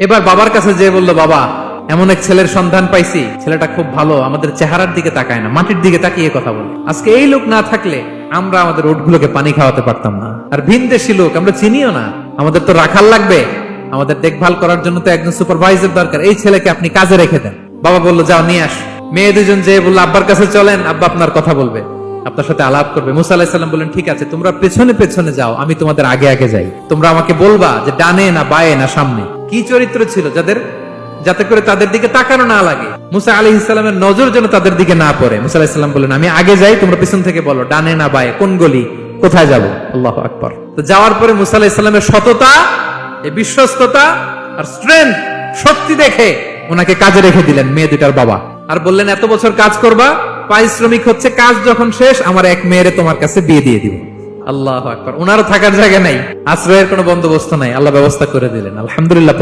এবার বাবার কাছে যেয়ে বললো, বাবা এমন এক ছেলের সন্ধান পাইছি, ছেলেটা খুব ভালো, আমাদের চেহারার দিকে তাকায় না, মাটির দিকে তাকিয়ে কথা বলে। আজকে এই লোক না থাকলে আমরা আমাদের উটগুলোকে পানি খাওয়াতে পারতাম না। আর ভিনদেশী লোক, আমরা চিনিও না, আমাদের তো রাখাল লাগবে, আমাদের দেখভাল করার জন্য তো একজন সুপারভাইজার দরকার, এই ছেলেকে আপনি কাজে রেখে দেন। বাবা বললো, যাও নিয়ে আস। মেয়ে দুজন যেয়ে বললো, আব্বার কাছে চলেন, আব্বা আপনার কথা বলবে, আপনার সাথে আলাপ করবে। মুসা আলাইহিস সালাম বললেন, ঠিক আছে, তোমরা পেছনে পেছনে যাও, আমি তোমাদের আগে আগে যাই। তোমরা আমাকে বলবা যে ডানে না বায়ে না সামনে। কি চরিত্র ছিল যাদের, যাতে করে তাদের দিকে তাকানো না লাগে, মুসা আলাইহিস সালামের নজর যেন তাদের দিকে না পড়ে। মুসা আলাইহিস সালাম বললেন, আমি আগে যাই, তোমরা পিছন থেকে বলো ডানে না বায়ে, কোন গলি, কোথায় যাব। আল্লাহু আকবার। তো যাওয়ার পরে মুসা আলাইহিস সালামের সততা, এই বিশ্বস্ততা আর স্ট্রেংথ, শক্তি দেখে ওনাকে কাজে রেখে দিলেন মেয়ে দুটার বাবা। আর বললেন, এত বছর কাজ করবা, পারিশ্রমিক হচ্ছে কাজ যখন শেষ আমার এক মেয়েরে তোমার কাছে বিয়ে দিয়ে দিব। আল্লাহু আকবার। ওনারও থাকার জায়গা নাই, আশ্রয়ের কোনো বন্দোবস্ত নাই, আল্লাহ ব্যবস্থা করে দিলেন। আলহামদুলিল্লাহ।